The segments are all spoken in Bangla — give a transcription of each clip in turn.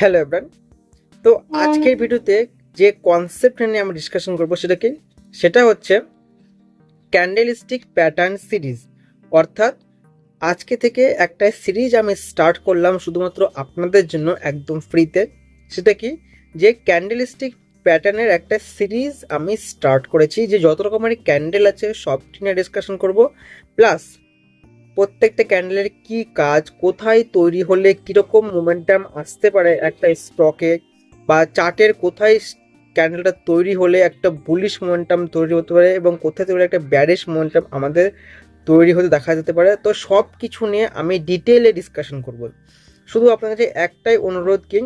Hello everyone. তো আজকের ভিডিওতে যে কনসেপ্ট নিয়ে আমরা ডিসকাশন করব সেটা হচ্ছে ক্যান্ডেলস্টিক প্যাটার্ন সিরিজ। অর্থাৎ আজকে থেকে একটা সিরিজ আমি স্টার্ট করলাম শুধুমাত্র আপনাদের জন্য একদম ফ্রিতে। সেটা কি, যে ক্যান্ডেলস্টিক প্যাটার্নের একটা সিরিজ আমি স্টার্ট করেছি, যে যত রকমের ক্যান্ডেল আছে সবটি নিয়ে ডিসকাশন করব। প্লাস প্রত্যেকটা ক্যান্ডেলের কি কাজ, কোথায় তৈরি হলে কীরকম মোমেন্টাম আসতে পারে একটা স্টকে, বা চার্টের কোথায় ক্যান্ডেলটা তৈরি হলে একটা বুলিশ মোমেন্টাম তৈরি হতে পারে এবং কোথায় তৈরি একটা ব্যারিশ মোমেন্টাম আমাদের তৈরি হতে দেখা যেতে পারে। তো সব কিছু নিয়ে আমি ডিটেলে ডিসকাশন করব। শুধু আপনার কাছে একটাই অনুরোধ, কি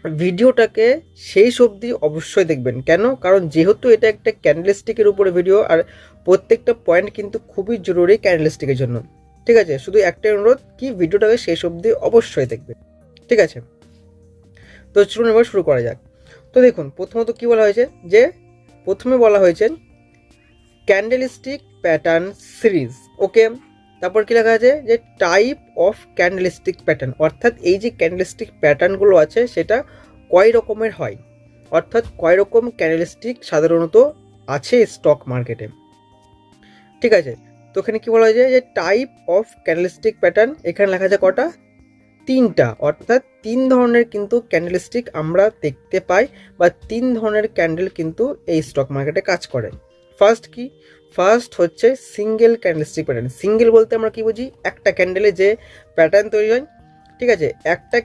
ভিডিওটাকে শেষ অবধি অবশ্যই দেখবেন। কেন? কারণ যেহেতু এটা একটা ক্যান্ডেলস্টিকের উপরে ভিডিও, আর প্রত্যেকটা পয়েন্ট কিন্তু খুবই জরুরি ক্যান্ডেলস্টিকের জন্য। ঠিক আছে, শুধু একটাই অনুরোধ, কি ভিডিওটাকে শেষ অবধি অবশ্যই দেখবেন। ঠিক আছে, তো চলুন এবার শুরু করা যাক। তো দেখুন, প্রথমত কি বলা হয়েছে, যে প্রথমে বলা হয়েছে ক্যান্ডেলস্টিক প্যাটার্ন সিরিজ। ওকে, তারপর কি লেখা আছে, যে টাইপ অফ ক্যান্ডেলস্টিক প্যাটার্ন। অর্থাৎ এই যে ক্যান্ডেলস্টিক প্যাটার্নগুলো আছে সেটা কয় রকমের হয়, অর্থাৎ কয় রকম ক্যান্ডেলস্টিক সাধারণত আছে স্টক মার্কেটে। ঠিক আছে, তো এখানে কি বলা হয়েছে, যে টাইপ অফ ক্যান্ডেলস্টিক প্যাটার্ন, এখানে লেখা আছে কটা, তিনটা। অর্থাৎ তিন ধরনের কিন্তু ক্যান্ডেলস্টিক আমরা দেখতে পাই, বা তিন ধরনের ক্যান্ডেল কিন্তু এই স্টক মার্কেটে কাজ করে। ফার্স্ট হচ্ছে সিঙ্গেল ক্যান্ডেলস্টিক প্যাটার্ন। সিঙ্গেল বলতে আমরা কি বুঝি, একটা ক্যান্ডেলে যে প্যাটার্ন তৈরি হয়। ঠিক আছে, একটা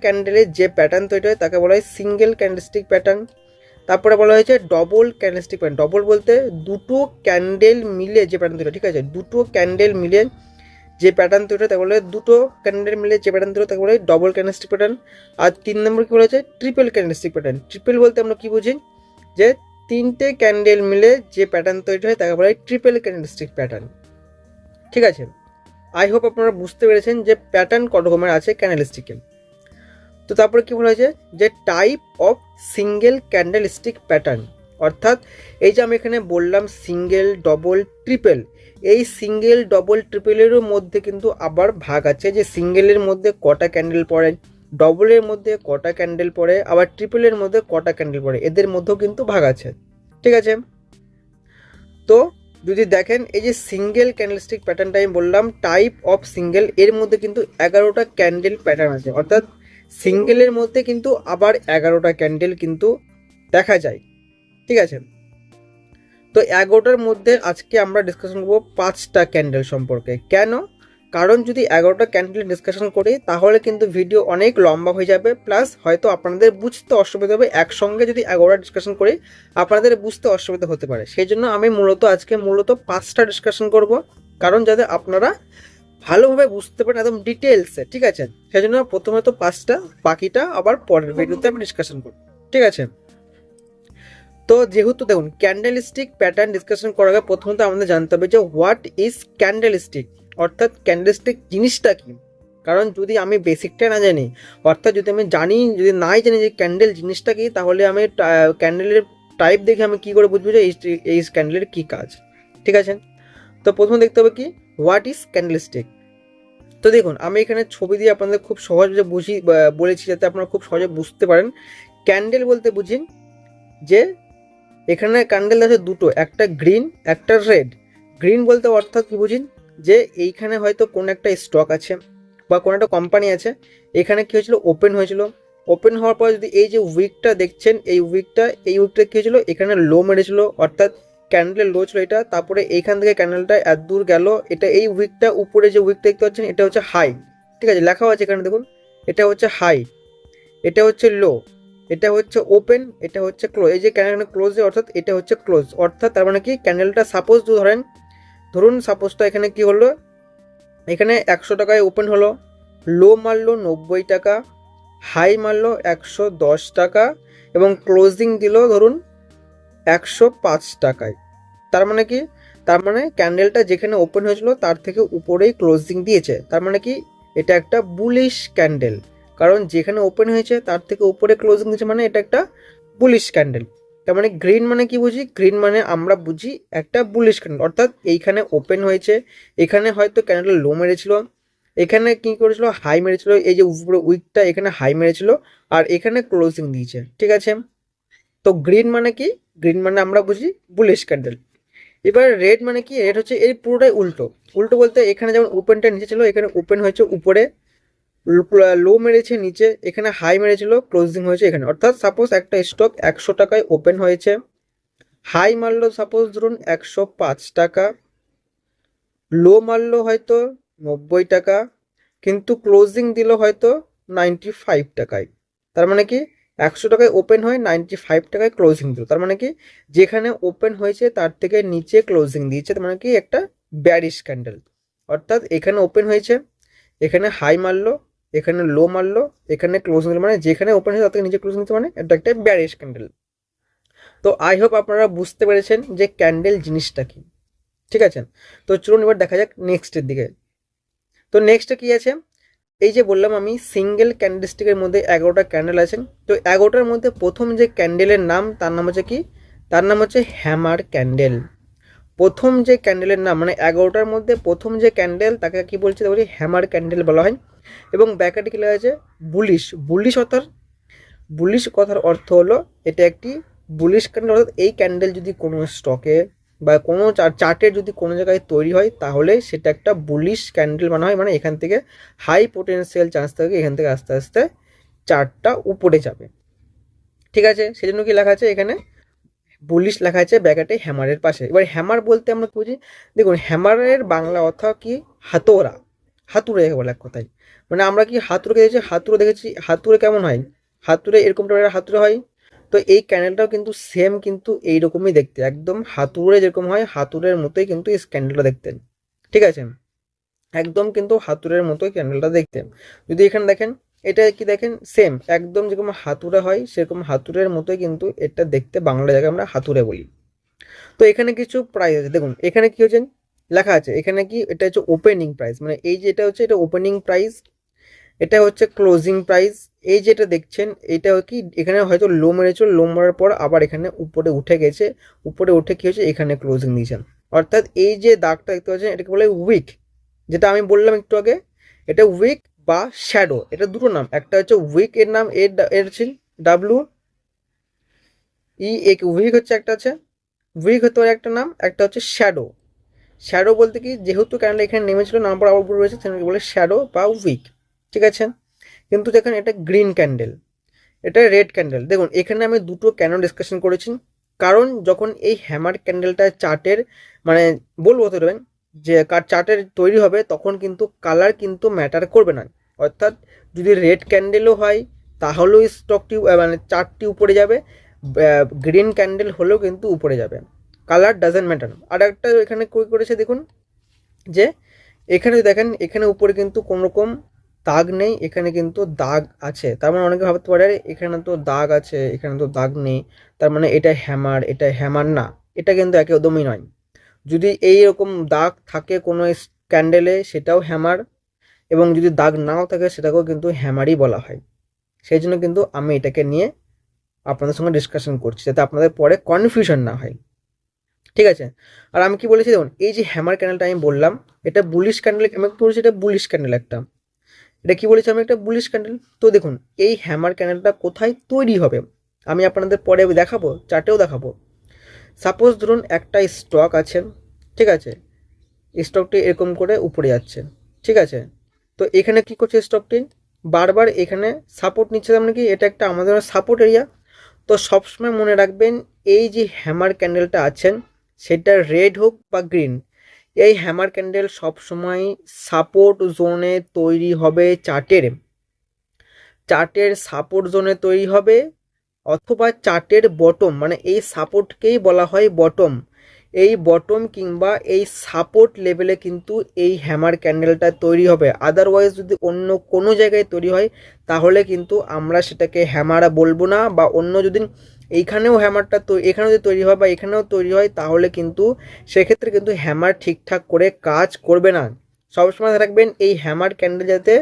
ক্যান্ডেলে যে প্যাটার্ন তৈরি হয় তাকে বলা হয় সিঙ্গেল ক্যান্ডেলস্টিক প্যাটার্ন। তারপরে বলা হয়েছে ডবল ক্যান্ডেলস্টিক প্যাটার্ন। ডবল বলতে দুটো ক্যান্ডেল মিলে যে প্যাটার্ন তৈরি হয়। ঠিক আছে, দুটো ক্যান্ডেল মিলে যে প্যাটার্ন তৈরি হয় তাকে বলে, দুটো ক্যান্ডেল মিলে যে প্যাটার্ন তৈরি হয় তাকে বলে ডবল ক্যান্ডেলস্টিক প্যাটার্ন। আর 3 নম্বর কি বলা হয়েছে, ট্রিপল ক্যান্ডেলস্টিক প্যাটার্ন। ট্রিপল বলতে আমরা কি বুঝি, যে তিনটে ক্যান্ডেল মিলে যে প্যাটার্ন তৈরি হয় তাকে বলা হয় ট্রিপল ক্যান্ডেলস্টিক প্যাটার্ন। ঠিক আছে, আই হোপ আপনারা বুঝতে পেরেছেন যে প্যাটার্ন কত রকমের আছে ক্যান্ডেলস্টিকে। তো তারপরে কি বলা হয়েছে, যে type of single candlestick pattern. অর্থাৎ এই যে আমি এখানে বললাম সিঙ্গেল, ডবল, ট্রিপল, এই সিঙ্গেল, ডবল, ট্রিপলেরও মধ্যে কিন্তু আবার ভাগ আছে, যে সিঙ্গেলের মধ্যে কটা ক্যান্ডেল পড়ে, ডবলের মধ্যে কটা ক্যান্ডেল পড়ে, আবার ট্রিপলের মধ্যে কটা ক্যান্ডেল পড়ে, এদের মধ্যেও কিন্তু ভাগ আছে। ঠিক আছে, তো যদি দেখেন এই যে সিঙ্গেল ক্যান্ডেলস্টিক প্যাটার্নটা আমি বললাম টাইপ অফ সিঙ্গেল, এর মধ্যে কিন্তু 11টা ক্যান্ডেল প্যাটার্ন আছে। অর্থাৎ সিঙ্গেলের মধ্যে কিন্তু আবার 11টা ক্যান্ডেল কিন্তু দেখা যায়। ঠিক আছে, তো 11টার মধ্যে আজকে আমরা ডিসকাশন করবো 5টা ক্যান্ডেল সম্পর্কে। কেন? কারণ যদি 11টা ক্যান্ডেল ডিসকাশন করি তাহলে কিন্তু ভিডিও অনেক লম্বা হয়ে যাবে, প্লাস হয়তো আপনাদের বুঝতে অসুবিধা হবে। একসঙ্গে যদি 11টা ডিসকাশন করি আপনাদের বুঝতে অসুবিধা হতে পারে। সেই জন্য আমি আজকে মূলত 5টা ডিসকাশন করব, কারণ যাতে আপনারা ভালোভাবে বুঝতে পারেন একদম ডিটেলসে। ঠিক আছে, সেই জন্য প্রথমে তো 5টা, বাকিটা আবার পরের ভিডিওতে আমি ডিসকাশন করব। ঠিক আছে, তো যেহেতু দেখুন ক্যান্ডেলস্টিক প্যাটার্ন ডিসকাশন করার আগে প্রথমত আমাদের জানতে হবে যে হোয়াট ইজ ক্যান্ডেলস্টিক, অর্থাৎ ক্যান্ডেলস্টিক জিনিসটা কি। কারণ যদি আমি বেসিকটা না জানি, অর্থাৎ যদি নাই জানি যে ক্যান্ডেল জিনিসটা কি, তাহলে আমি ক্যান্ডেলের টাইপ দেখে আমি কি করে বুঝবো যে এই ক্যান্ডেলের কি কাজ। ঠিক আছে, তো প্রথমে দেখতে হবে কি হোয়াট ইজ ক্যান্ডেলস্টিক। তো দেখুন আমি এখানে ছবি দিয়ে আপনাদের খুব সহজে বলেছি যাতে আপনারা খুব সহজে বুঝতে পারেন। ক্যান্ডেল বলতে বুঝিন যে এখানে ক্যান্ডেল আছে দুটো, একটা গ্রিন একটা রেড। গ্রিন বলতে অর্থাৎ কি বুঝিন, যে এইখানে হয়তো কোন একটা স্টক আছে বা কোনো একটা কোম্পানি আছে, এখানে কি হয়েছিল, ওপেন হয়েছিল। ওপেন হওয়ার পর যদি এই যে উইকটা দেখছেন, এই উইকটা কি হয়েছিল, এখানে লো মেরেছিল, অর্থাৎ ক্যান্ডেলের লো ছিল এটা। তারপরে এইখান থেকে ক্যান্ডেলটা এত দূর গেল, এটা এই উইকটা উপরে যে উইকটা দেখতে পাচ্ছেন এটা হচ্ছে হাই। ঠিক আছে, লেখাও আছে এখানে দেখুন, এটা হচ্ছে হাই, এটা হচ্ছে লো, এটা হচ্ছে ওপেন, এটা হচ্ছে ক্লোজ। এই যে ক্যান্ডেলটা ক্লোজ, অর্থাৎ এটা হচ্ছে ক্লোজ। অর্থাৎ তার মানে কি, ক্যান্ডেলটা সাপোজ ধরুন সাপোজটা এখানে কি হলো, এখানে 100 টাকায় ওপেন হলো, লো মারলো 90 টাকা, হাই মারলো 110 টাকা, এবং ক্লোজিং দিল ধরুন 105 টাকায়। তার মানে কি, তার মানে ক্যান্ডেলটা যেখানে ওপেন হয়েছিল তার থেকে উপরেই ক্লোজিং দিয়েছে। তার মানে কি, এটা একটা বুলিশ ক্যান্ডেল, কারণ যেখানে ওপেন হয়েছে তার থেকে উপরে ক্লোজিং দিয়েছে, মানে এটা একটা বুলিশ ক্যান্ডেল। তার মানে গ্রিন মানে কি বুঝি, গ্রিন মানে আমরা বুঝি একটা বুলিশ ক্যান্ডেল। অর্থাৎ এইখানে ওপেন হয়েছে, এখানে হয়তো ক্যান্ডেল লো মেরেছিল, এখানে কি করেছিল, হাই মেরেছিল, এই যে উপরে উইকটা এখানে হাই মেরেছিল আর এখানে ক্লোজিং দিয়েছে, ঠিক আছে। তো গ্রিন মানে কি, গ্রিন মানে আমরা বুঝি বুলিশ ক্যান্ডেল। এবার রেড মানে কি, রেড হচ্ছে এই পুরোটাই উল্টো। উল্টো বলতে এখানে যেমন ওপেনটা নিচে ছিল, এখানে ওপেন হয়েছে উপরে, লো মেরেছে নিচে, এখানে হাই মেরেছিল, ক্লোজিং হয়েছে এখানে। অর্থাৎ সাপোজ একটা স্টক 100 টাকায় ওপেন হয়েছে, হাই মারলো সাপোজ ধরুন 105 টাকা, লো মারলো হয়তো 90 টাকা, কিন্তু ক্লোজিং দিল হয়তো 95 টাকায়। তার মানে কি 100 টাকায় ওপেন হয়, 95 টাকায় ক্লোজিং দিল। তার মানে কি যেখানে ওপেন হয়েছে তার থেকে নিচে ক্লোজিং দিয়েছে, তার মানে কি একটা ব্যারিশ ক্যান্ডেল। অর্থাৎ এখানে ওপেন হয়েছে, এখানে হাই মারলো, এখানে লো মারলো, এখানে ক্লোজিং দিল, মানে যেখানে ওপেন হয়েছে তার থেকে নিচে ক্লোজিং দিচ্ছে, মানে এটা একটা ব্যারিশ ক্যান্ডেল। তো আই হোপ আপনারা বুঝতে পেরেছেন যে ক্যান্ডেল জিনিসটা কি, ঠিক আছে। তো চলুন এবার দেখা যাক নেক্সটের দিকে। তো নেক্সটে কি আছে, এই যে বললাম আমি সিঙ্গেল ক্যান্ডেলস্টিকের মধ্যে 11টা ক্যান্ডেল আছেন। তো 11টার মধ্যে প্রথম যে ক্যান্ডেলের নাম তার নাম হচ্ছে কি, তার নাম হচ্ছে হ্যামার ক্যান্ডেল। প্রথম যে ক্যান্ডেলের নাম মানে 11টার মধ্যে প্রথম যে ক্যান্ডেল তাকে কি বলছে, তাকে হ্যামার ক্যান্ডেল বলা হয়। এবং ব্যাকেটে কি লেখা আছে, বুলিশ। বুলিশ অর্থাৎ, বুলিশ কথার অর্থ হলো এটা একটি বুলিশ ক্যান্ডেল। অর্থাৎ এই ক্যান্ডেল যদি কোনো স্টকে বা কোনো চার্টের যদি কোনো জায়গায় তৈরি হয় তাহলে সেটা একটা বুলিশ ক্যান্ডেল বানা হয়, মানে এখান থেকে হাই পোটেনশিয়াল চান্স থাকে এখান থেকে আস্তে আস্তে চার্টটা উপরে যাবে, ঠিক আছে। সেজন্য কি লেখা আছে এখানে বুলিশ লেখা আছে ব্যাকেটে হ্যামারের পাশে। এবার হ্যামার বলতে আমরা কি বুঝি, দেখুন হ্যামারের বাংলা অর্থ কি, হাতোড়া। হাতুড়ে বলে এক কথায়, মানে আমরা কি হাতুড়ে দেখেছি, হাতুড়ে দেখেছি, হাতুড়ে কেমন হয়, হাতুড়ে এরকম টাইপের হাতুড়ে হয়। তো এই ক্যান্ডেলটাও কিন্তু সেম, কিন্তু এইরকমই দেখতে, একদম হাতুড়ে যেরকম হয় হাতুড়ের মতোই কিন্তু এই ক্যান্ডেলটা দেখতে, ঠিক আছে। একদম কিন্তু হাতুড়ের মতোই ক্যান্ডেলটা দেখতে। যদি এখানে দেখেন, এটা কি দেখেন সেম একদম যেরকম হাতুড়ে হয় সেরকম হাতুড়ের মতোই কিন্তু এটা দেখতে, বাংলা জায়গায় আমরা হাতুড়ে বলি। তো এখানে কিছু প্রাইস আছে, দেখুন এখানে কি হচ্ছে লেখা আছে, এখানে কি এটা হচ্ছে ওপেনিং প্রাইস, মানে এই যে এটা হচ্ছে এটা ওপেনিং প্রাইস, এটা হচ্ছে ক্লোজিং প্রাইস। এই যেটা দেখছেন এটা কি, এখানে হয়তো লো মেরেছিল, লো মারার পর আবার এখানে উপরে উঠে গেছে, উপরে উঠে কি হয়েছে এখানে ক্লোজিং দিয়েছেন। অর্থাৎ এই যে দাগটা দেখতে পাচ্ছেন এটাকে বলে উইক, যেটা আমি বললাম একটু আগে, এটা উইক বা শ্যাডো, এটা দুটো নাম। একটা হচ্ছে উইক এর নাম এর হচ্ছে ডাব্লিউ ই, এক উইক হচ্ছে একটা, আছে উইক হতে পারে একটা নাম, একটা হচ্ছে শ্যাডো। শ্যাডো বলতে কি, যেহেতু ক্যান্ডেল এখানে নেমেছিল নাম পর আবার উপরে রয়েছে সেটাকে বলে শ্যাডো বা উইক, ঠিক আছে। কিন্তু দেখেন এটা গ্রিন ক্যান্ডেল, এটা রেড ক্যান্ডেল। দেখুন এখানে আমি দুটো কেন ডিসকাশন করেছি, কারণ যখন এই হ্যামার ক্যান্ডেলটা চার্টের মানে বলবো ধরবেন যে চার্টের তৈরি হবে তখন কিন্তু কালার কিন্তু ম্যাটার করবে না। অর্থাৎ যদি রেড ক্যান্ডেলও হয় তাহলেও স্টকটি মানে চার্টটি উপরে যাবে, গ্রিন ক্যান্ডেল হলেও কিন্তু উপরে যাবে, কালার ডাজেন্ট ম্যাটার। আর একটা এখানে কী করেছে দেখুন, যে এখানে দেখেন এখানে উপরে কিন্তু কোনো রকম দাগ নেই, এখানে কিন্তু দাগ আছে। তার মানে অনেকে ভাবতে পারে আরে এখানে তো দাগ আছে এখানে তো দাগ নেই, তার মানে এটা হ্যামার, এটা হ্যামার না। এটা কিন্তু একদমই নয়। যদি এই রকম দাগ থাকে কোনো ক্যান্ডেলে সেটাও হ্যামার, এবং যদি দাগ নাও থাকে সেটাকেও কিন্তু হ্যামারই বলা হয়। সেই জন্য কিন্তু আমি এটাকে নিয়ে আপনাদের সঙ্গে ডিসকাশন করছি যাতে আপনাদের পরে কনফিউশন না হয়, ঠিক আছে। আর আমি কি বলেছি দেখুন, এই যে হ্যামার ক্যান্ডেলটা আমি বললাম এটা বুলিশ ক্যান্ডেল, আমি একটু বলেছি এটা বুলিশ ক্যান্ডেল একটা, এটা কি বলেছি আমি, একটা বুলিশ ক্যান্ডেল। তো দেখুন এই হ্যামার ক্যান্ডেলটা কোথায় তৈরি হবে আমি আপনাদের পরে দেখাবো, চার্টেও দেখাবো। সাপোজ ধরুন একটা স্টক আছে, ঠিক আছে, স্টকটি এরকম করে উপরে যাচ্ছে, ঠিক আছে। তো এখানে কি করছে স্টকটি, বারবার এখানে সাপোর্ট নিচ্ছে, তার মানে কি এটা একটা আমাদের সাপোর্ট এরিয়া। তো সবসময় মনে রাখবেন এই যে হ্যামার ক্যান্ডেলটা আছেন সেটা রেড হোক বা গ্রিন, এই হ্যামার ক্যান্ডেল সবসময় সাপোর্ট জোনে তৈরি হবে, চার্টের চার্টের সাপোর্ট জোনে তৈরি হবে, অথবা চার্টের বটম, মানে এই সাপোর্টকেই বলা হয় বটম, এই বটম কিংবা এই সাপোর্ট লেভেলে কিন্তু এই হ্যামার ক্যান্ডেলটা তৈরি হবে। আদারওয়াইজ যদি অন্য কোনো জায়গায় তৈরি হয় তাহলে কিন্তু আমরা সেটাকে হ্যামার বলবো না, বা অন্য যদি এইখানেও হ্যামারটা তো এখানেও যদি তৈরি হয় বা এখানেও তৈরি হয় তাহলে কিন্তু সেক্ষেত্রে কিন্তু হ্যামার ঠিকঠাক করে কাজ করবে না। সবসময় রাখবেন এই হ্যামার ক্যান্ডেল যাতে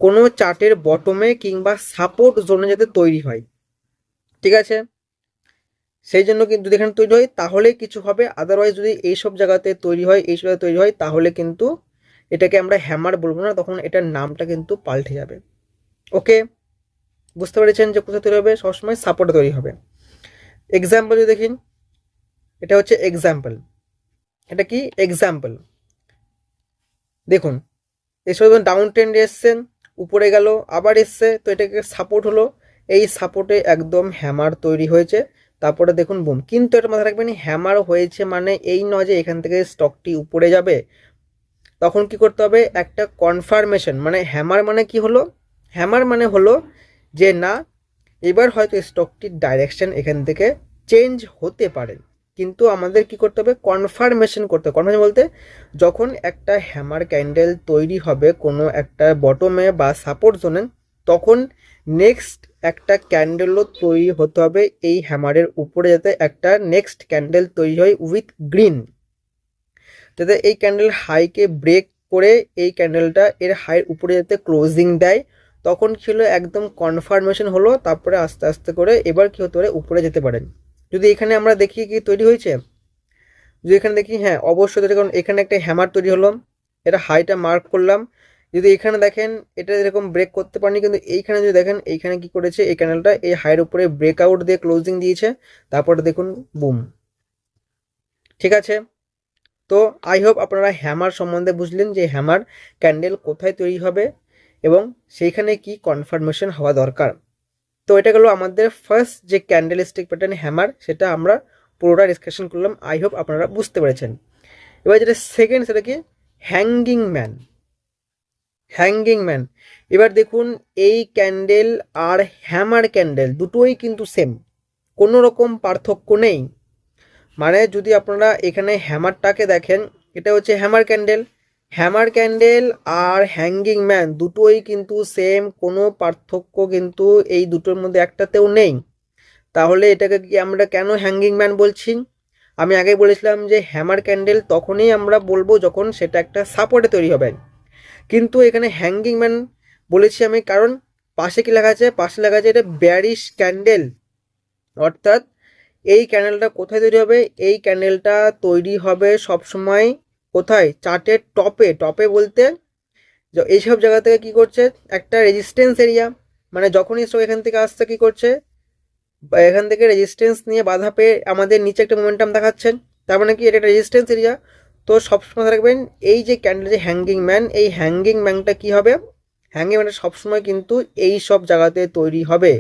কোনো চার্টের বটমে কিংবা সাপোর্ট জোনে যাতে তৈরি হয়, ঠিক আছে। সেই জন্য কিন্তু যদি এখানে তৈরি হয় তাহলে কিছু হবে, আদারওয়াইজ যদি এইসব জায়গাতে তৈরি হয়, এইসব জায়গায় তৈরি হয় তাহলে কিন্তু এটাকে আমরা হ্যামার বলবো না, তখন এটার নামটা কিন্তু পাল্টে যাবে। ওকে, বুঝতে পেরেছেন যে কোথায় তৈরি হবে? সবসময় সাপোর্টে তৈরি হবে। এক্সাম্পল যদি দেখেন, এটা হচ্ছে এক্সাম্পল। এটা কি এক্সাম্পল? দেখুন এসব ডাউন ট্রেন্ড এসছেন, উপরে গেল আবার এসছে, তো এটাকে সাপোর্ট হলো, এই সাপোর্টে একদম হ্যামার তৈরি হয়েছে, তারপরে দেখুন বুম। কিন্তু এটা মাথায় রাখবেন, হ্যামার হয়েছে মানে এই নয় যে এখান থেকে স্টকটি উপরে যাবে। তখন কি করতে হবে? একটা কনফার্মেশন, মানে হ্যামার মানে কি হলো? হ্যামার মানে হলো যে না, এবার হয়তো স্টকটির ডাইরেকশন এখান থেকে চেঞ্জ হতে পারে, কিন্তু আমাদের কি করতে হবে? কনফার্মেশন করতে হবে। কনফার্মেশন বলতে যখন একটা হ্যামার ক্যান্ডেল তৈরি হবে কোনো একটা বটমে বা সাপোর্ট জোনে, তখন নেক্সট একটা ক্যান্ডেলও তৈরি হতে হবে এই হ্যামারের উপরে, যাতে একটা নেক্সট ক্যান্ডেল তৈরি হয় উইথ গ্রিন, যাতে এই ক্যান্ডেল হাইকে ব্রেক করে এই ক্যান্ডেলটা এর হাইয়ের উপরে যাতে ক্লোজিং দেয়। তখন কি হলো? একদম কনফার্মেশন হলো, তারপরে আস্তে আস্তে করে এবার কি হতে পারে? উপরে যেতে পারেন। যদি এখানে আমরা দেখি কি তৈরি হয়েছে, যদি এখানে দেখি, হ্যাঁ অবশ্যই তৈরি, কারণ এখানে একটা হ্যামার তৈরি হলো, এটা হাইটা মার্ক করলাম। যদি এখানে দেখেন এটা এরকম ব্রেক করতে পারেনি, কিন্তু এইখানে যদি দেখেন এইখানে কি করেছে, এই ক্যান্ডেলটা এই হাইয়ের উপরে ব্রেকআউট দিয়ে ক্লোজিং দিয়েছে, তারপরে দেখুন বুম। ঠিক আছে, তো আই হোপ আপনারা হ্যামার সম্বন্ধে বুঝলেন যে হ্যামার ক্যান্ডেল কোথায় তৈরি হবে এবং সেইখানে কি কনফার্মেশন হওয়া দরকার। তো এটা গেলো আমাদের ফার্স্ট যে ক্যান্ডেলস্টিক প্যাটার্ন হ্যামার, সেটা আমরা পুরোটা ডিসকাশন করলাম। আই হোপ আপনারা বুঝতে পেরেছেন। এবার যেটা সেকেন্ড, সেটা কি? Hanging man. হ্যাঙ্গিং ম্যান, এবার দেখুন এই ক্যান্ডেল আর হ্যামার ক্যান্ডেল দুটোই কিন্তু সেম, কোনো রকম পার্থক্য নেই। মানে যদি আপনারা এখানে হ্যামারটাকে দেখেন, এটা হচ্ছে হ্যামার ক্যান্ডেল, হ্যামার ক্যান্ডেল আর হ্যাঙ্গিং ম্যান দুটোই কিন্তু সেম, কোনো পার্থক্য কিন্তু এই দুটোর মধ্যে একটাতেও নেই। তাহলে এটাকে কি আমরা কেন হ্যাঙ্গিং ম্যান বলছি? আমি আগে বলেছিলাম যে হ্যামার ক্যান্ডেল তখনই আমরা বলবো যখন সেটা একটা সাপোর্টে তৈরি হবে, কিন্তু এখানে হ্যাঙ্গিং ম্যান বলেছি আমি কারণ পাশে কি লেখা আছে? পাশে লেখা আছে এটা বেয়ারিশ ক্যান্ডেল, অর্থাৎ এই ক্যান্ডেলটা কোথায় তৈরি হবে? এই ক্যান্ডেলটা তৈরি হবে সবসময় কোথায়? চার্টের টপে। টপে বলতে এইসব জায়গা থেকে কি করছে? একটা রেজিস্ট্যান্স এরিয়া, মানে যখনই স্টক এখান থেকে আসছে কি করছে? এখান থেকে রেজিস্ট্যান্স নিয়ে বাধা পেয়ে আমাদের নিচে একটা মোমেন্টাম দেখাচ্ছেন, তার মানে কি এটা একটা রেজিস্ট্যান্স এরিয়া। তো সবসময় রাখবেন এই যে ক্যান্ডেল যে হ্যাঙ্গিং ম্যান, এই হ্যাঙ্গিং ম্যানটা কি হবে? হ্যাঙ্গিং ম্যানটা সবসময় কিন্তু এই সব জায়গাতে তৈরি হবে,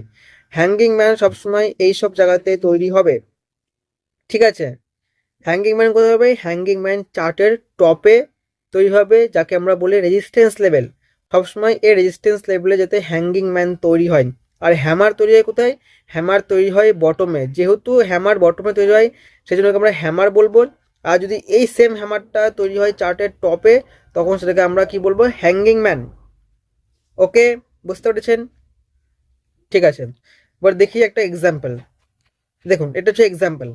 হ্যাঙ্গিং ম্যান সবসময় এই সব জায়গাতে তৈরি হবে। ঠিক আছে, হ্যাঙ্গিং ম্যান কোথায় হবে? হ্যাঙ্গিং ম্যান চার্টের টপে তৈরি হবে, যাকে আমরা বলি রেজিস্ট্যান্স লেভেল। সবসময় এই রেজিস্ট্যান্স লেভেলে যাতে হ্যাঙ্গিং ম্যান তৈরি হয়। আর হ্যামার তৈরি হয় কোথায়? হ্যামার তৈরি হয় বটমে। যেহেতু হ্যামার বটমে তৈরি হয়, সেই জন্য আমরা হ্যামার বলবো। আর যদি এই সেম হ্যামারটা তৈরি হয় চার্টের টপে, তখন সেটাকে আমরা কি বলবো? Hanging man. ওকে, বুঝতে পেরেছেন? ঠিক আছে, এবার দেখি একটা এক্সাম্পল। দেখুন এটা হচ্ছে এক্সাম্পল।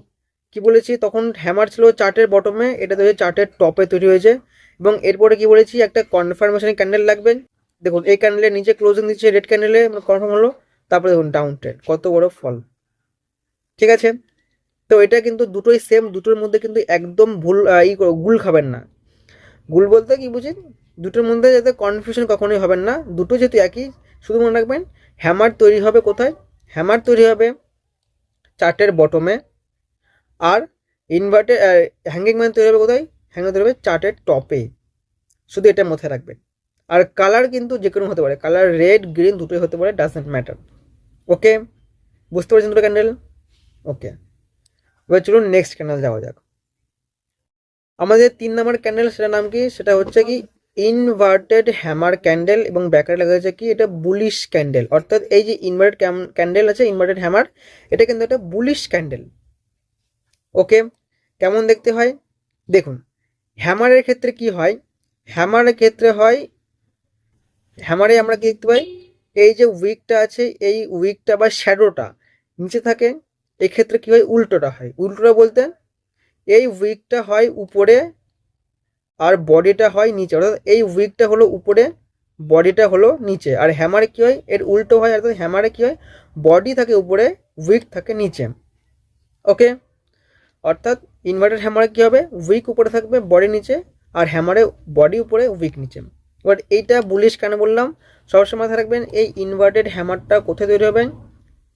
কি বলেছি? তখন হ্যামার ছিল চার্টের বটমে, এটা তৈরি চার্টের টপে তৈরি হয়েছে। এবং এরপরে কি বলেছি? একটা কনফার্মেশন ক্যান্ডেল লাগবে। দেখুন এই ক্যান্ডেলের নিচে ক্লোজিং দিচ্ছে রেড ক্যান্ডেলে, কনফার্ম হলো। তারপরে দেখুন ডাউন ট্রেন্ড, কত বড় ফল। ঠিক আছে, তো এটা কিন্তু দুটোই সেম, দুটোর মধ্যে কিন্তু একদম ভুল গুল খাবেন না। গুল বলতে কি বুঝেন? দুটোর মধ্যে যাতে কনফিউশন কখনোই হবেন না, দুটো যেহেতু একই। শুধু মনে রাখবেন হ্যামার তৈরি হবে কোথায়? হ্যামার তৈরি হবে চার্টের বটমে, আর ইনভার্টেড হ্যাঙ্গিং ম্যান তৈরি হবে কোথায়? হ্যাঙ্গিং তৈরি হবে চার্টের টপে। শুধু এটা মাথায় রাখবেন। আর কালার কিন্তু যে কোনো হতে পারে, কালার রেড গ্রিন দুটোই হতে পারে, ডাজন্ট ম্যাটার। ওকে, বুঝতে পারছেন দুটো ক্যান্ডেল? ওকে, এবার চলুন নেক্সট ক্যান্ডেল যাওয়া যাক। আমাদের 3 নম্বর ক্যান্ডেল, সেটার নাম কি? সেটা হচ্ছে কি ইনভার্টেড হ্যামার ক্যান্ডেল, এবং ব্যাকারে লেখা আছে কি? এটা বুলিশ ক্যান্ডেল। অর্থাৎ এই যে ইনভার্টেড ক্যান্ডেল আছে, ইনভার্টেড হ্যামার, এটা কিন্তু একটা বুলিশ ক্যান্ডেল। ওকে, কেমন দেখতে হয়? দেখুন হ্যামারের ক্ষেত্রে কি হয়? হ্যামারের ক্ষেত্রে হয়, হ্যামারে আমরা কি দেখতে পাই? এই যে উইকটা আছে, এই উইকটা বা শ্যাডোটা নিচে থাকে। এক্ষেত্রে কি হয়? উল্টোটা হয়। উল্টোটা বলতে এই উইকটা হয় উপরে আর বডিটা হয় নিচে, অর্থাৎ এই উইকটা হলো উপরে, বডিটা হলো নিচে। আর হ্যামারে কি হয়? এর উল্টো হয়, অর্থাৎ হ্যামারে কি হয়? বডি থাকে উপরে, উইক থাকে নিচে। ওকে, অর্থাৎ ইনভার্টেড হ্যামারে কি হবে? উইক উপরে থাকবে, বডি নিচে, আর হ্যামারের বডি উপরে উইক নিচে। এবার এইটা বুলিশ কেন বললাম, সবসময় মাথায় রাখবেন এই ইনভার্টেড হ্যামারটা কোথায় তৈরি হবে,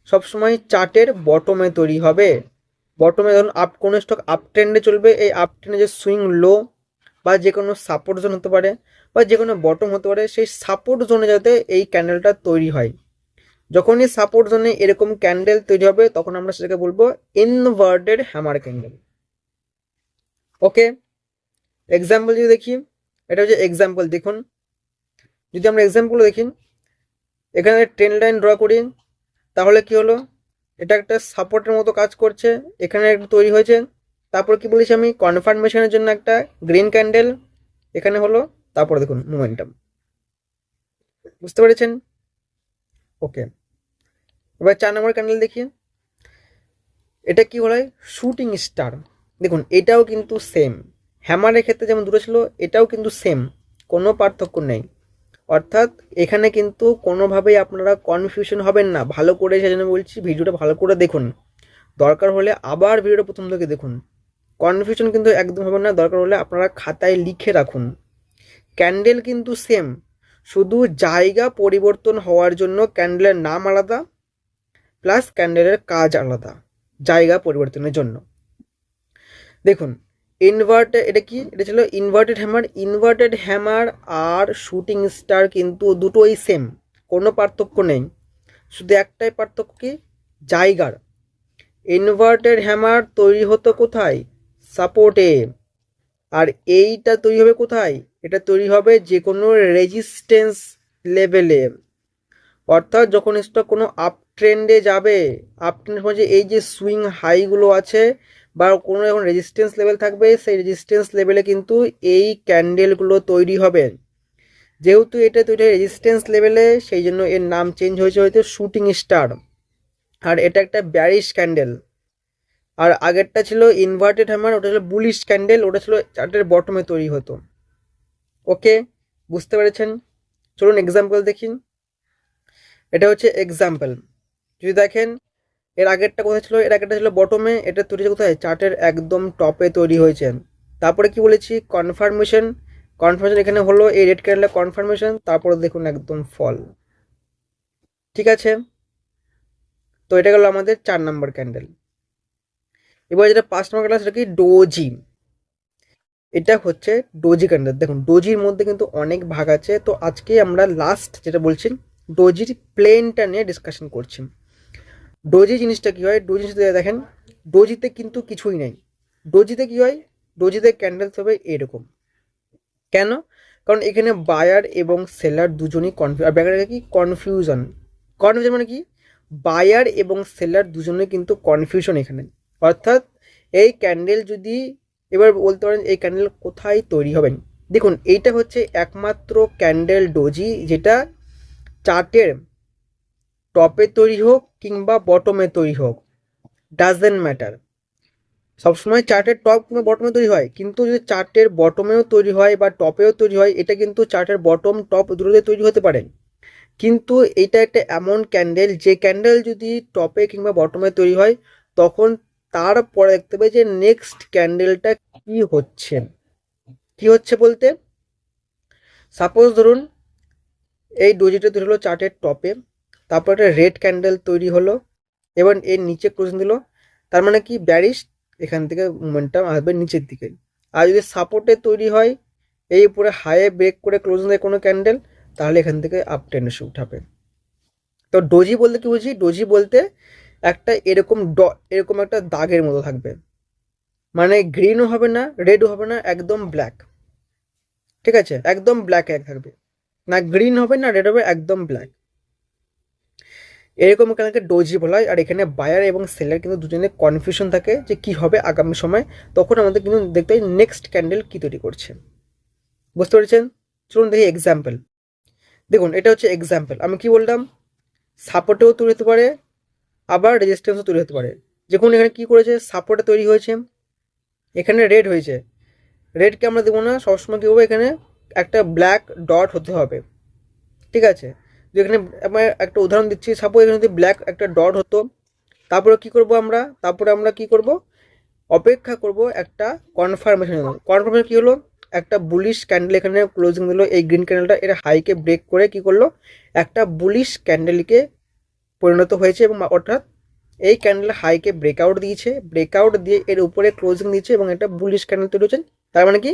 সবসময় চার্টের বটমে তৈরি হবে। বটমে ধরুন কোনো স্টক আপ ট্রেন্ডে চলবে, এই আপ ট্রেন্ডে যে সুইং লো বা যে কোনো সাপোর্ট জোন হতে পারে বা যে কোনো বটম হতে পারে, সেই সাপোর্ট জোনে যাতে এই ক্যান্ডেলটা তৈরি হয়। যখনই সাপোর্ট জোনে এরকম ক্যান্ডেল তৈরি হবে তখন আমরা সেটাকে বলবো ইনভার্টেড হ্যামার ক্যান্ডেল। ওকে, এক্সাম্পল যদি দেখি, এটা হচ্ছে এক্সাম্পল। দেখুন যদি আমরা এক্সাম্পল দেখি, এখানে ট্রেন্ড লাইন ড্র করি, তাহলে কি হলো, এটা একটা সাপোর্টের মতো কাজ করছে, এখানে একটা তৈরি হয়েছে। তারপর কি বলেছি আমি, কনফার্মেশনের জন্য একটা গ্রিন ক্যান্ডেল এখানে হলো। তারপর দেখুন মোমেন্টাম, বুঝতে পেরেছেন? ওকে, এবার 4 নম্বর ক্যান্ডেল দেখি, এটা কি হলো, শুটিং স্টার। দেখুন এটাও কিন্তু সেম, হ্যামারের ক্ষেত্রে যেমন দুটো ছিল, এটাও কিন্তু সেম, কোনো পার্থক্য নেই। অর্থাৎ এখানে কিন্তু কোনোভাবেই আপনারা কনফিউশন হবেন না। ভালো করে সেজন্য বলছি ভিডিওটা ভালো করে দেখুন, দরকার হলে আবার ভিডিওটা প্রথম থেকে দেখুন। কনফিউশন কিন্তু একদম হবে না, দরকার হলে আপনারা খাতায় লিখে রাখুন। ক্যান্ডেল কিন্তু সেম, শুধু জায়গা পরিবর্তন হওয়ার জন্য ক্যান্ডেলের নাম আলাদা প্লাস ক্যান্ডেলের কাজ আলাদা, জায়গা পরিবর্তনের জন্য। দেখুন এটা কি, এটা ছিল ইনভার্টেড হ্যামার। ইনভার্টেড হ্যামার আর শুটিং স্টার কিন্তু দুটোই সেম, কোনো পার্থক্য নেই, শুধু একটাই পার্থক্য কি, জায়গার। ইনভার্টেড হ্যামার তৈরি হতো কোথায়, সাপোর্টে, আর এইটা তৈরি হবে কোথায়, এটা তৈরি হবে যে কোনো রেজিস্ট্যান্স লেভেলে। অর্থাৎ যখন স্টক কোনো আপ ট্রেন্ডে যাবে, আপ ট্রেন্ডের মধ্যে এই যে সুইং হাইগুলো আছে বা কোনো যখন রেজিস্ট্যান্স লেভেল থাকবে, সেই রেজিস্ট্যান্স লেভেলে কিন্তু এই ক্যান্ডেলগুলো তৈরি হবে। যেহেতু এটা তৈরি হয় রেজিস্ট্যান্স লেভেলে, সেই জন্য এর নাম চেঞ্জ হয়েছে হয়তো শুটিং স্টার। আর এটা একটা ব্যারিশ ক্যান্ডেল। আর আগেরটা ছিল ইনভার্টেড হ্যামার, ওটা ছিল বুলিশ ক্যান্ডেল, ওটা ছিল চার্টের বটমে তৈরি হতো। ওকে, বুঝতে পেরেছেন? চলুন এক্সাম্পল দেখি। এটা হচ্ছে এক্সাম্পল, যদি দেখেন এর আগেরটা কোথায় ছিল, এর আগেরটা ছিল বটমে, এটা তৈরি হয়েছে কোথায়, চার্টের একদম টপে তৈরি হয়েছে। তারপরে কি বলেছি, কনফার্মেশন। কনফার্মেশন এখানে হলো এই রেড ক্যান্ডেলের কনফার্মেশন, তারপরে দেখুন একদম ফল। ঠিক আছে, তো এটা গেল আমাদের 4 নম্বর ক্যান্ডেল। এবার যেটা 5 নম্বর ক্যান্ডেল সেটা কি, ডোজি। এটা হচ্ছে ডোজি ক্যান্ডেল। দেখুন ডোজির মধ্যে কিন্তু অনেক ভাগ আছে, তো আজকে আমরা লাস্ট যেটা বলছি ডোজির প্লেনটা নিয়ে ডিসকাশন করছি। ডোজি জিনিসটা কি হয়, ডোজি জিনিসটা দেখেন, ডোজিতে কিন্তু কিছুই নেই। ডোজিতে কি হয়, ডোজিতে ক্যান্ডেলস হবে এরকম। কেন, কারণ এখানে বায়ার এবং সেলার দুজনই কনফিউশন মানে কি, বায়ার এবং সেলার দুজনে কিন্তু কনফিউশন এখানে। অর্থাৎ এই ক্যান্ডেল যদি, এবার বলতে পারেন এই ক্যান্ডেল কোথায় তৈরি হবেন। দেখুন এইটা হচ্ছে একমাত্র ক্যান্ডেল ডোজি যেটা চার্টের টপে তৈরি হোক কিংবা বটমে তৈরি হোক, ডাজেন্ট ম্যাটার, সবসময় চার্টের টপ কিংবা বটমে তৈরি হয়। কিন্তু যদি চার্টের বটমেও তৈরি হয় বা টপেও তৈরি হয়, এটা কিন্তু চার্টের বটম টপ দুটোতে তৈরি হতে পারে। কিন্তু এটা একটা এমন ক্যান্ডেল, যে ক্যান্ডেল যদি টপে কিংবা বটমে তৈরি হয়, তখন তারপরে দেখতে হবে যে নেক্সট ক্যান্ডেলটা কি হচ্ছে। কি হচ্ছে বলতে, সাপোজ ধরুন এই ডোজিটা তৈরি হলো চার্টের টপে, তারপর একটা রেড ক্যান্ডেল তৈরি হলো, এবার এর নিচে ক্লোজিং দিল, তার মানে কি ব্যারিশ, এখান থেকে মোমেন্টাম আসবে নিচের দিকে। আর যদি সাপোর্টে তৈরি হয়, এই উপরে হাইয়ে ব্রেক করে ক্লোজিং দেয় কোনো ক্যান্ডেল, তাহলে এখান থেকে আপ ট্রেন্ডে উঠাবে। তো ডোজি বলতে কি বুঝি, ডোজি বলতে একটা এরকম একটা দাগের মতো থাকবে, মানে গ্রিনও হবে না রেডও হবে না, একদম ব্ল্যাক। ঠিক আছে, একদম ব্ল্যাক এক থাকবে, না গ্রিন হবে না রেড হবে, একদম ব্ল্যাক। এরকম কালকে ডোজি বলা হয়। আর এখানে বায়ার এবং সেলার কিন্তু দুজনে কনফিউশন থাকে যে কি হবে আগামী সময়, তখন আমাদের কিন্তু দেখতে হয় নেক্সট ক্যান্ডেল কি তৈরি করছে। বুঝতে পেরেছেন? চলুন দেখি এক্সাম্পল। দেখুন এটা হচ্ছে এক্সাম্পল, আমি কি বললাম, সাপোর্টেও তৈরি হতে পারে আবার রেজিস্ট্যান্সও তৈরি হতে পারে। দেখুন এখানে কি করেছে, সাপোর্টে তৈরি হয়েছে, এখানে রেড হয়েছে, রেডকে আমরা দেবো না, সবসময় কী হবে, এখানে একটা ব্ল্যাক ডট হতে হবে। ঠিক আছে, যেখানে আমরা একটা উদাহরণ দিচ্ছি, সাপোজ এখানে যদি ব্ল্যাক একটা ডট হতো, তারপরে কি করব আমরা, তারপরে আমরা কি করব, অপেক্ষা করব একটা কনফার্মেশন। কনফার্মেশন কি হলো, একটা বুলিশ ক্যান্ডেল এখানে ক্লোজিং দিল, এই গ্রিন ক্যান্ডেলটা এর হাইকে ব্রেক করে কি করলো, একটা বুলিশ ক্যান্ডেলকে পরিণত হয়েছে, এবং অর্থাৎ এই ক্যান্ডেল হাইকে ব্রেকআউট দিয়েছে, ব্রেকআউট দিয়ে এর উপরে ক্লোজিং দিচ্ছে এবং একটা বুলিশ ক্যান্ডেল তৈরি হচ্ছে। তার মানে কি,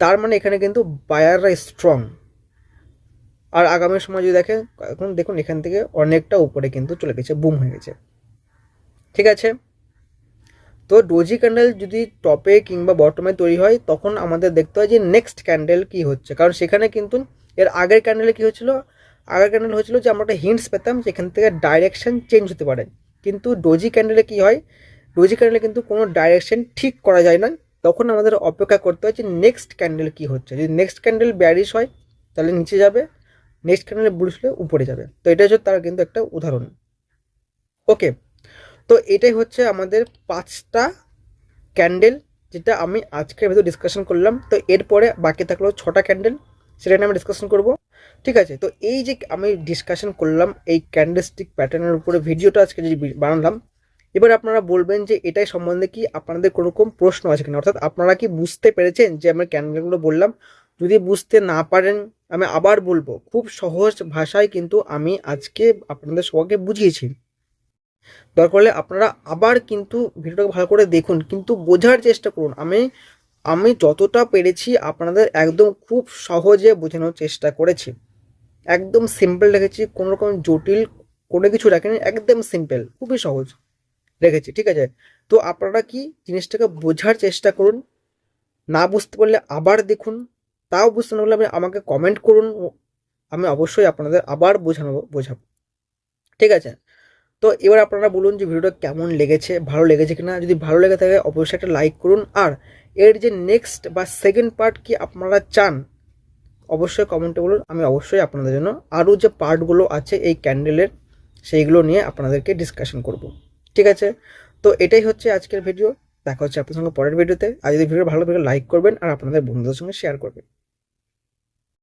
তার মানে এখানে কিন্তু বায়াররা স্ট্রং। আর আগামী সময় যদি দেখেন, এখন দেখুন এখান থেকে অনেকটা উপরে কিন্তু চলে গেছে, বুম হয়ে গেছে। ঠিক আছে, তো ডোজি ক্যান্ডেল যদি টপে কিংবা বটমে তৈরি হয় তখন আমাদের দেখতে হয় যে নেক্সট ক্যান্ডেল কি হচ্ছে, কারণ সেখানে কিন্তু এর আগের ক্যান্ডেলে কি হচ্ছিল, আগের ক্যান্ডেল হচ্ছিল যে আমরা একটা হিন্টস পেতাম যে এখান থেকে ডাইরেকশন চেঞ্জ হতে পারে, কিন্তু ডোজি ক্যান্ডেলে কি হয়, ডোজি ক্যান্ডেলে কিন্তু কোনো ডাইরেকশন ঠিক করা যায় না, তখন আমাদের অপেক্ষা করতে হয় যে নেক্সট ক্যান্ডেল কি হচ্ছে। যদি নেক্সট ক্যান্ডেল ব্যারিশ হয় তাহলে নিচে যাবে, নেক্সট ক্যান্ডেল বুলিশ হলে উপরে যাবে। তো এটা হচ্ছে তার কিন্তু একটা উদাহরণ। ওকে, তো এটাই হচ্ছে আমাদের 5টা ক্যান্ডেল যেটা আমি আজকের ভেতর ডিসকাশন করলাম। তো এরপরে বাকি থাকলো 6টা ক্যান্ডেল, সেটা নিয়ে আমি ডিসকাশন করব। ঠিক আছে, তো এই যে আমি ডিসকাশন করলাম এই ক্যান্ডেলস্টিক প্যাটার্নের উপরে ভিডিওটা আজকে যে বানালাম, এবার আপনারা বলবেন যে এটাই সম্বন্ধে কি আপনাদের কোনো রকম প্রশ্ন আছে কিনা, অর্থাৎ আপনারা কি বুঝতে পেরেছেন যে আমি ক্যান্ডেলগুলো বললাম। যদি বুঝতে না পারেন আমি আবার বলবো, খুব সহজ ভাষায় কিন্তু আমি আজকে আপনাদের সবাইকে বুঝিয়েছি। দরকার হলে আপনারা আবার কিন্তু ভিডিওটাকে ভালো করে দেখুন, কিন্তু বোঝার চেষ্টা করুন। আমি যতটা পেরেছি আপনাদের একদম খুব সহজে বোঝানোর চেষ্টা করেছি, একদম সিম্পল রেখেছি, কোনো রকম জটিল কোনো কিছু রাখেনি, একদম সিম্পল, খুবই সহজ রেখেছি। ঠিক আছে, তো আপনারা কি জিনিসটাকে বোঝার চেষ্টা করুন, না বুঝতে পারলে আবার দেখুন, তাও বুঝতে না পারলে আমাকে কমেন্ট করুন, আমি অবশ্যই আপনাদের আবার বোঝাবো। ঠিক আছে, তো এবার আপনারা বলুন যে ভিডিওটা কেমন লেগেছে, ভালো লেগেছে কিনা। যদি ভালো লেগে থাকে অবশ্যই একটা লাইক করুন, আর এর যে নেক্সট বা সেকেন্ড পার্ট কি আপনারা চান অবশ্যই কমেন্টে বলুন, আমি অবশ্যই আপনাদের জন্য আরও যে পার্টগুলো আছে এই ক্যান্ডেলের সেইগুলো নিয়ে আপনাদেরকে ডিসকাশন করব। ঠিক আছে, তো এটাই হচ্ছে আজকের ভিডিও, দেখা হচ্ছে আপনার সঙ্গে পরের ভিডিওতে। আর যদি ভিডিও ভালো লাগে লাইক করবেন আর আপনাদের বন্ধুদের সঙ্গে শেয়ার করবেন।